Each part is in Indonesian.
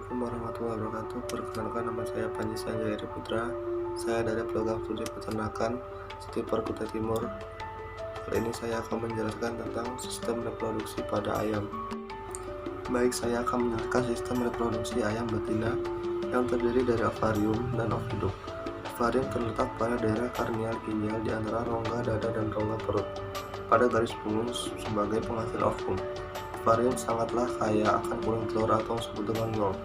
Assalamualaikum warahmatullahi wabarakatuh. Perkenalkan, nama saya Panji Sanjaya Putra. Saya dari program studi peternakan Stiper Kutai Timur. Kali ini saya akan menjelaskan tentang sistem reproduksi pada ayam. Baik, saya akan menjelaskan sistem reproduksi ayam betina yang terdiri dari ovarium dan oviduk. Ovarium terletak pada daerah karnial ginjal di antara rongga dada dan rongga perut, pada garis punggung sebagai penghasil ovum. Ovarium sangatlah kaya akan kuning telur atau disebut dengan nol.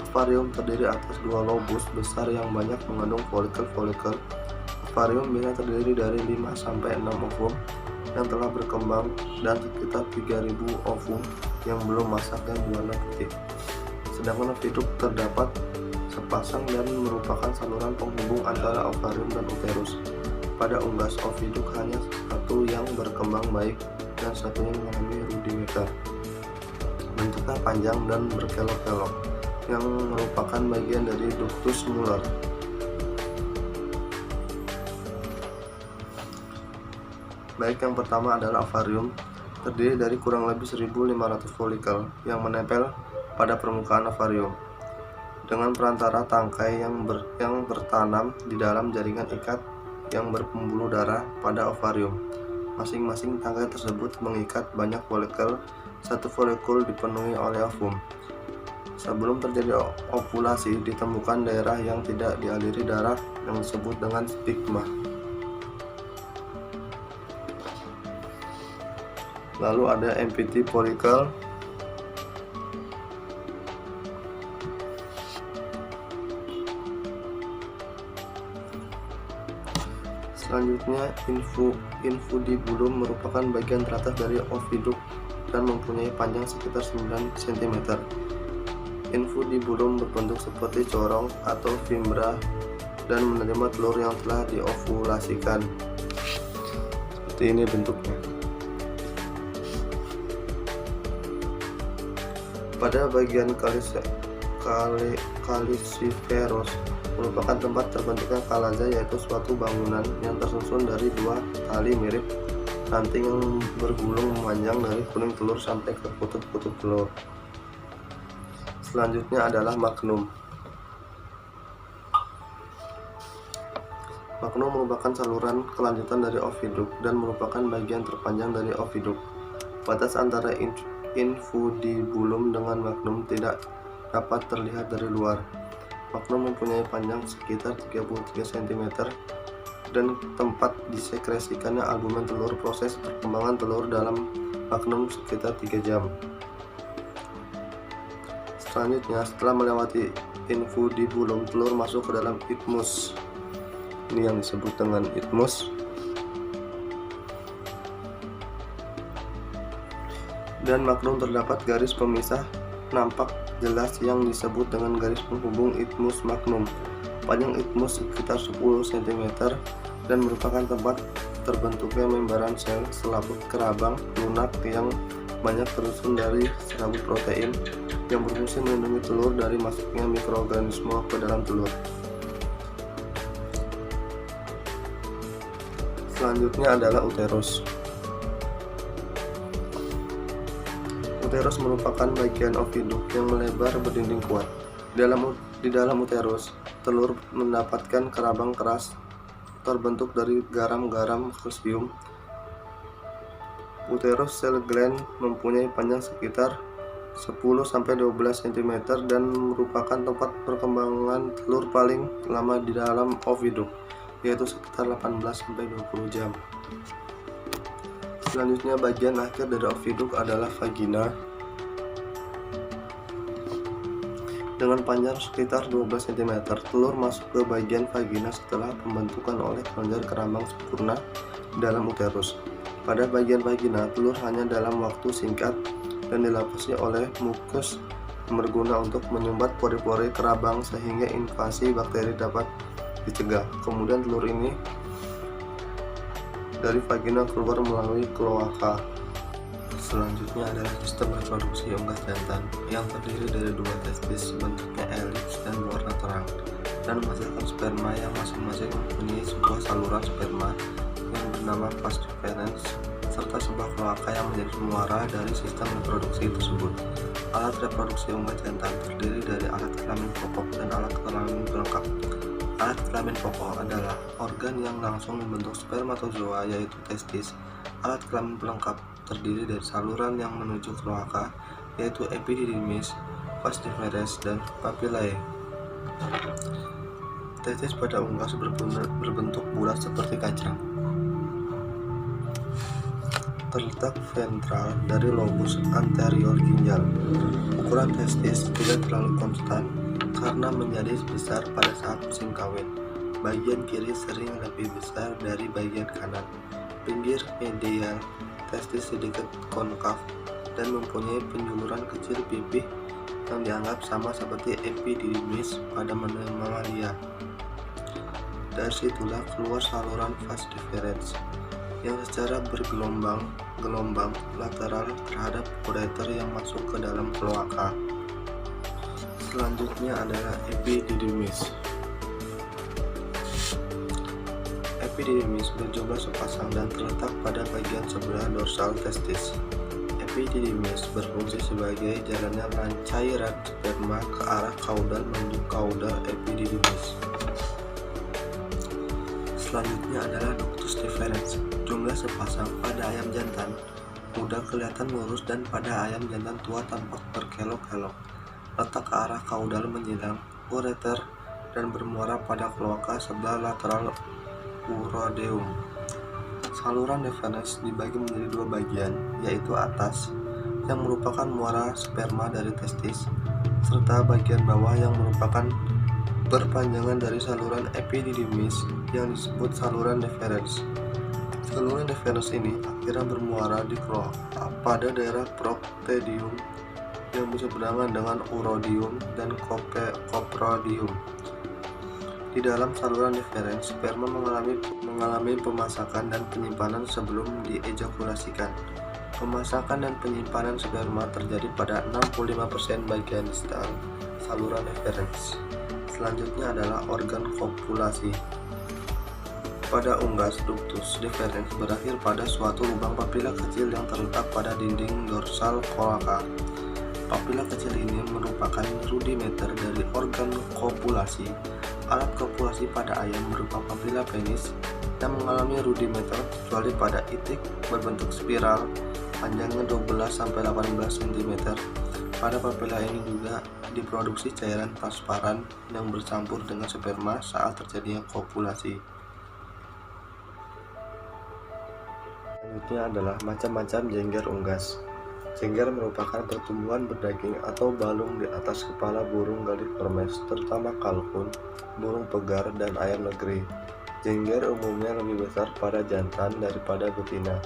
Ovarium terdiri atas dua lobus besar yang banyak mengandung folikel-folikel. Ovarium biasanya terdiri dari 5-6 ovum yang telah berkembang dan sekitar 3000 ovum yang belum masak dan berwarna putih. Sedangkan oviduk terdapat sepasang dan merupakan saluran penghubung antara ovarium dan uterus. Pada unggas oviduk hanya satu yang berkembang baik dan satunya mengalami rudimenter. Bentuknya panjang dan berkelok-kelok, yang merupakan bagian dari ductus Muller. Baik, yang pertama adalah ovarium, terdiri dari kurang lebih 1500 folikel yang menempel pada permukaan ovarium dengan perantara tangkai yang bertanam di dalam jaringan ikat yang berpembuluh darah pada ovarium. Masing-masing tangkai tersebut mengikat banyak folikel. Satu folikul dipenuhi oleh ovum. Sebelum terjadi ovulasi, ditemukan daerah yang tidak dialiri darah yang disebut dengan stigma. Lalu ada empty folicle. Selanjutnya, infundibulum merupakan bagian teratas dari oviduk dan mempunyai panjang sekitar 9 cm. Infundibulum berbentuk seperti corong atau fimbra dan menerima telur yang telah diovulasikan. Seperti ini bentuknya. Pada bagian caliciferous merupakan tempat terbentuknya kalaza, yaitu suatu bangunan yang tersusun dari dua tali mirip ranting yang bergulung memanjang dari kuning telur sampai ke kutub-kutub telur. Selanjutnya adalah magnum. Magnum merupakan saluran kelanjutan dari oviduk dan merupakan bagian terpanjang dari oviduk. Batas antara infundibulum dengan magnum tidak dapat terlihat dari luar. Magnum mempunyai panjang sekitar 33 cm dan tempat disekresikannya albumen telur. Proses perkembangan telur dalam magnum sekitar 3 jam. Selanjutnya, setelah melewati infundibulum, telur masuk ke dalam isthmus. Ini yang disebut dengan isthmus. Dan magnum terdapat garis pemisah nampak jelas yang disebut dengan garis penghubung isthmus magnum. Panjang isthmus sekitar 10 cm dan merupakan tempat terbentuknya membran sel selaput kerabang lunak yang banyak tersusun dari serabut protein yang berfungsi melindungi telur dari masuknya mikroorganisme ke dalam telur. Selanjutnya adalah uterus. Uterus merupakan bagian oviduk yang melebar berdinding kuat. Di dalam uterus, telur mendapatkan kerabang keras terbentuk dari garam-garam kalsium. Uterus sel gland mempunyai panjang sekitar 10-12 cm dan merupakan tempat perkembangan telur paling lama di dalam oviduk, yaitu sekitar 18-20 jam. Selanjutnya, bagian akhir dari oviduk adalah vagina dengan panjang sekitar 12 cm. Telur masuk ke bagian vagina setelah pembentukan oleh kelenjar kerambang sempurna di dalam uterus. Pada bagian vagina, telur hanya dalam waktu singkat dan dilapisi oleh mukus yang berguna untuk menyumbat pori-pori kerabang sehingga invasi bakteri dapat dicegah. Kemudian telur ini dari vagina keluar melalui kloaka. Selanjutnya adalah sistem reproduksi unggas jantan yang terdiri dari dua testis bentuknya elips dan berwarna terang dan menghasilkan sperma yang masing-masing mempunyai sebuah saluran sperma yang bernama vas deferens serta sebuah kloaka yang menjadi muara dari sistem reproduksi tersebut. Alat reproduksi unggas jantan terdiri dari alat kelamin pokok dan alat kelamin pelengkap. Alat kelamin pokok adalah organ yang langsung membentuk spermatozoa, yaitu testis. Alat kelamin pelengkap terdiri dari saluran yang menuju kloaka, yaitu epididymis, vas deferens, dan papillae. Testis pada unggas berbentuk bulat seperti kacang. Terletak ventral dari lobus anterior ginjal. Ukuran testis tidak terlalu konstan karena menjadi besar pada saat musim kawin. Bagian kiri sering lebih besar dari bagian kanan. Pinggir medial testis sedikit konkav dan mempunyai penjuluran kecil pipih yang dianggap sama seperti epididymis pada mamalia. Dari situlah keluar saluran vas deferens yang secara bergelombang lateral terhadap ureter yang masuk ke dalam kloaka. Selanjutnya adalah epididymis. Epididymis berjumlah sepasang dan terletak pada bagian sebelah dorsal testis. Epididymis berfungsi sebagai jalannya cairan sperma ke arah kaudal menuju kaudal epididymis. Selanjutnya adalah ductus deferens. Jumlah sepasang pada ayam jantan muda kelihatan lurus dan pada ayam jantan tua tampak berkelok-kelok. Letak ke arah kaudal menyilang ureter dan bermuara pada kloaka sebelah lateral urodeum. Saluran deferens dibagi menjadi dua bagian, yaitu atas yang merupakan muara sperma dari testis, serta bagian bawah yang merupakan perpanjangan dari saluran epididymis yang disebut saluran deferens. Saluran deferens ini akhirnya bermuara di kloaka pada daerah proctedium yang berseberangan dengan urodium dan coprodium. Di dalam saluran deferens, sperma mengalami pemasakan dan penyimpanan sebelum diejakulasikan. Pemasakan dan penyimpanan sperma terjadi pada 65% bagian distal saluran deferens. Selanjutnya adalah organ kopulasi. Pada unggas, ductus deferens berakhir pada suatu lubang papila kecil yang terletak pada dinding dorsal kloaka. Papila kecil ini merupakan rudimeter dari organ kopulasi. Alat kopulasi pada ayam berupa papila penis yang mengalami rudimeter kecuali pada itik berbentuk spiral panjangnya 12-18 cm. Pada papila ini juga diproduksi cairan transparan yang bercampur dengan sperma saat terjadinya kopulasi. Selanjutnya adalah macam-macam jengger unggas. Jengger merupakan pertumbuhan berdaging atau balung di atas kepala burung galliformes, terutama kalkun, burung pegar, dan ayam negeri. Jengger umumnya lebih besar pada jantan daripada betina.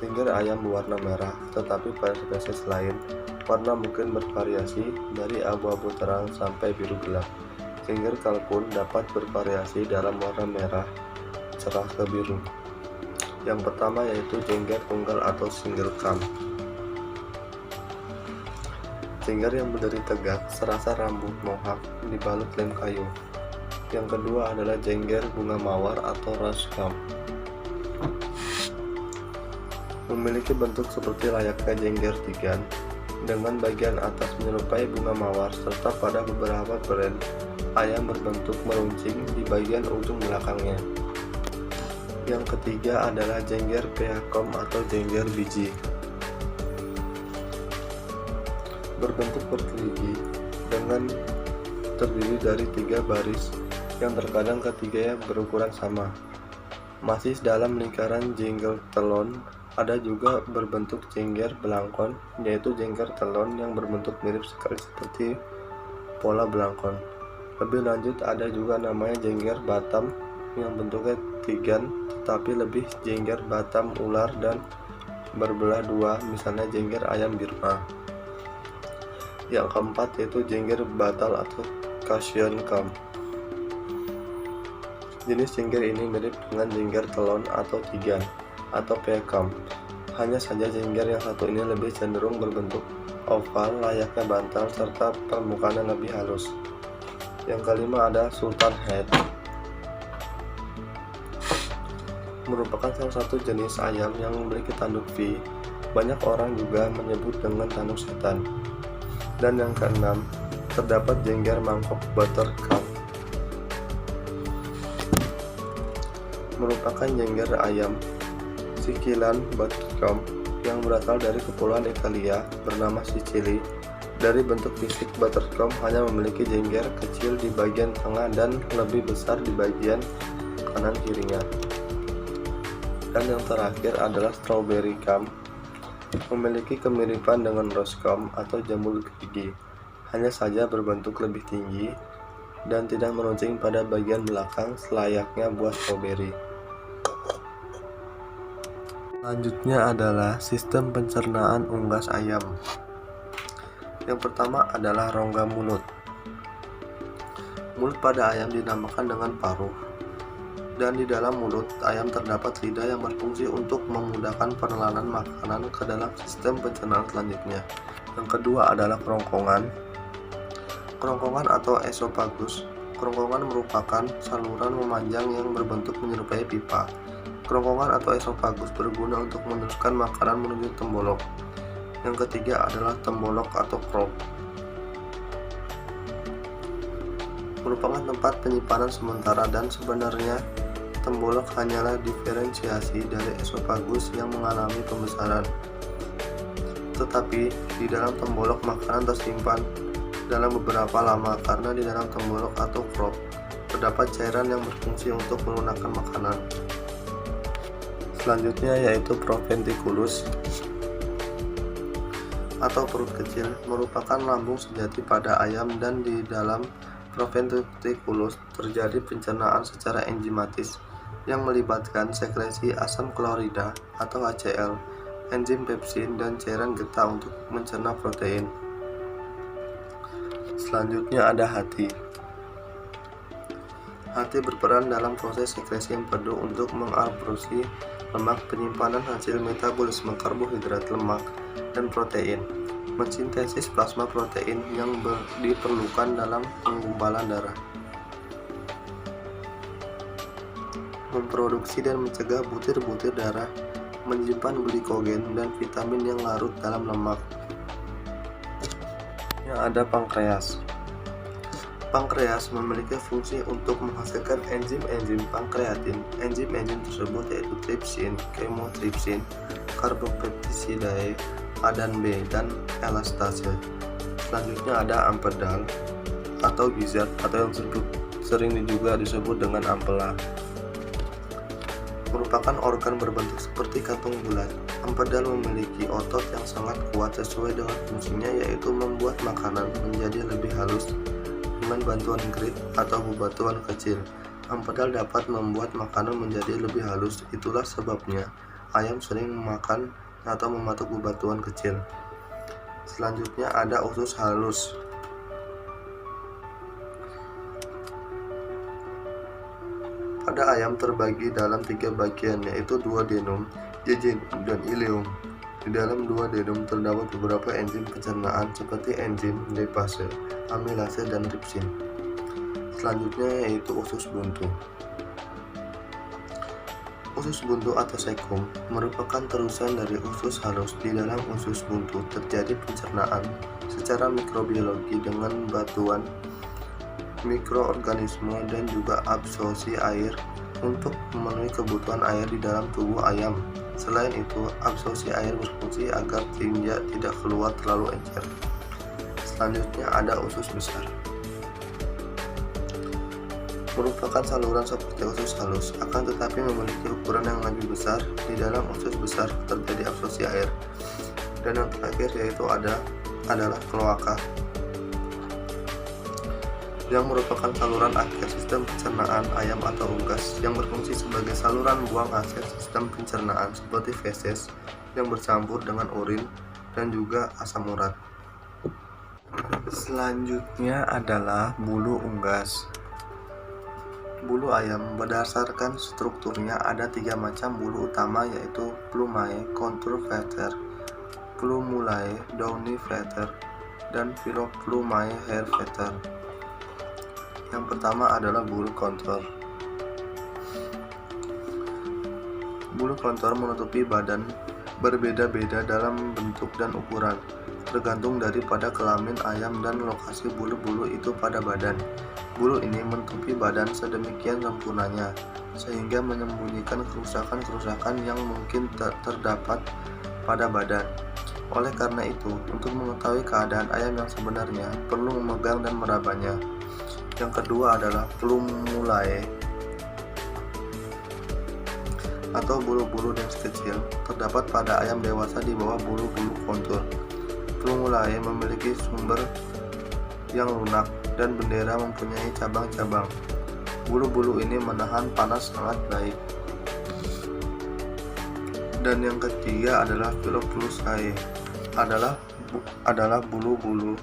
Jengger ayam berwarna merah, tetapi pada spesies lain, warna mungkin bervariasi dari abu-abu terang sampai biru gelap. Jengger kalkun dapat bervariasi dalam warna merah cerah ke biru. Yang pertama yaitu jengger tunggal atau single cam. Jengger yang berdiri tegak serasa rambut mohawk dibalut lem kayu. Yang kedua adalah jengger bunga mawar atau rush cam. Memiliki bentuk seperti layaknya jengger tigan, dengan bagian atas menyerupai bunga mawar, serta pada beberapa brand ayam berbentuk meruncing di bagian ujung belakangnya. Yang ketiga adalah jengger peacom atau jengger biji. Berbentuk berkeligi dengan terdiri dari 3 baris yang terkadang ketiganya berukuran sama. Masih dalam lingkaran jengger telon, ada juga berbentuk jengger belangkon, yaitu jengger telon yang berbentuk mirip sekali seperti pola belangkon. Lebih lanjut ada juga namanya jengger batam yang bentuknya tigan tetapi lebih jengger batam ular dan berbelah dua, misalnya jengger ayam birma. Yang keempat yaitu jengger batal atau cushion cam. Jenis jengger ini mirip dengan jengger telon atau tigan atau peacom. Hanya saja jengger yang satu ini lebih cenderung berbentuk oval layaknya bantal serta permukaannya lebih halus. Yang kelima ada sultan head. merupakan salah satu jenis ayam yang memiliki tanduk V. Banyak orang juga menyebut dengan tanduk setan. Dan yang keenam, terdapat jengger mangkok buttercup. Merupakan jengger ayam sikilan buttercup yang berasal dari kepulauan Italia bernama Sicily. Dari bentuk fisik, buttercup hanya memiliki jengger kecil di bagian tengah dan lebih besar di bagian kanan kirinya. Dan yang terakhir adalah strawberry cum, memiliki kemiripan dengan rose cum atau jamur gigi, hanya saja berbentuk lebih tinggi dan tidak meruncing pada bagian belakang selayaknya buah stroberi. Selanjutnya adalah sistem pencernaan unggas ayam. Yang pertama adalah rongga mulut. Mulut pada ayam dinamakan dengan paruh, dan di dalam mulut ayam terdapat lidah yang berfungsi untuk memudahkan penelangan makanan ke dalam sistem pencernaan selanjutnya. Yang kedua adalah kerongkongan. Kerongkongan atau esophagus. Kerongkongan merupakan saluran memanjang yang berbentuk menyerupai pipa. Kerongkongan atau esophagus berguna untuk meneruskan makanan menuju tembolok. Yang ketiga adalah tembolok atau crop. Merupakan tempat penyimpanan sementara dan sebenarnya tembolok hanyalah diferensiasi dari esophagus yang mengalami pembesaran. Tetapi di dalam tembolok makanan tersimpan dalam beberapa lama karena di dalam tembolok atau crop terdapat cairan yang berfungsi untuk melunakkan makanan. Selanjutnya yaitu proventriculus atau perut kecil, merupakan lambung sejati pada ayam, dan di dalam proventriculus terjadi pencernaan secara enzimatis yang melibatkan sekresi asam klorida atau HCl, enzim pepsin, dan cairan getah untuk mencerna protein. Selanjutnya ada hati. Hati berperan dalam proses sekresi empedu untuk mengabsorpsi lemak, penyimpanan hasil metabolisme karbohidrat, lemak, dan protein, mensintesis plasma protein yang diperlukan dalam penggumpalan darah, memproduksi dan mencegah butir-butir darah, menyimpan glikogen dan vitamin yang larut dalam lemak. Yang ada pankreas. Pankreas memiliki fungsi untuk menghasilkan enzim-enzim pankreatin. Enzim-enzim tersebut yaitu tripsin, chymotrypsin, karbopeptisidae A dan B, dan elastase. Selanjutnya ada ampedal atau gizzard atau yang sering juga disebut dengan ampela. Merupakan organ berbentuk seperti kantung bulat. Ampedal memiliki otot yang sangat kuat sesuai dengan fungsinya, yaitu membuat makanan menjadi lebih halus dengan bantuan grit atau bebatuan kecil. Ampedal dapat membuat makanan menjadi lebih halus, itulah sebabnya ayam sering memakan atau mematuk bebatuan kecil. Selanjutnya ada usus halus. Pada ayam terbagi dalam 3 bagian, yaitu duodenum, jejunum, dan ileum. Di dalam duodenum terdapat beberapa enzim pencernaan seperti enzim lipase, amilase, dan tripsin. Selanjutnya yaitu usus buntu. Usus buntu atau cecum merupakan terusan dari usus halus. Di dalam usus buntu terjadi pencernaan secara mikrobiologi dengan bantuan mikroorganisme dan juga absorpsi air untuk memenuhi kebutuhan air di dalam tubuh ayam. Selain itu, absorpsi air berfungsi agar tinja tidak keluar terlalu encer. Selanjutnya ada usus besar. Merupakan saluran seperti usus halus, akan tetapi memiliki ukuran yang lebih besar. Di dalam usus besar terjadi absorpsi air. Dan yang terakhir yaitu adalah kloaka, yang merupakan saluran akhir sistem pencernaan ayam atau unggas, yang berfungsi sebagai saluran buang hasil sistem pencernaan seperti feses yang bercampur dengan urin dan juga asam urat. Selanjutnya adalah bulu unggas. Bulu ayam berdasarkan strukturnya ada 3 macam bulu utama, yaitu plumae, contour feather, plumulae, downy feather, dan phyloplumae, hair feather. Yang pertama adalah bulu contour. Bulu kontor menutupi badan berbeda-beda dalam bentuk dan ukuran, tergantung daripada kelamin ayam dan lokasi bulu-bulu itu pada badan. Bulu ini menutupi badan sedemikian sempurnanya, sehingga menyembunyikan kerusakan-kerusakan yang mungkin terdapat pada badan. Oleh karena itu, untuk mengetahui keadaan ayam yang sebenarnya, perlu memegang dan merabanya. Yang kedua adalah plumulae atau bulu-bulu dens kecil, terdapat pada ayam dewasa di bawah bulu-bulu kontur. Plumulae memiliki sumber yang lunak dan bendera mempunyai cabang-cabang. Bulu-bulu ini menahan panas sangat baik. Dan yang ketiga adalah Phyllopusae, adalah bulu-bulu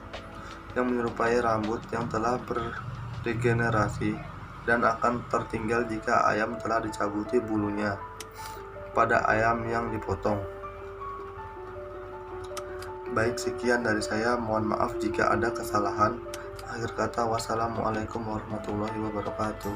yang menyerupai rambut yang telah berdegenerasi dan akan tertinggal jika ayam telah dicabuti bulunya pada ayam yang dipotong. Baik, sekian dari saya, mohon maaf jika ada kesalahan. Akhir kata, wassalamualaikum warahmatullahi wabarakatuh.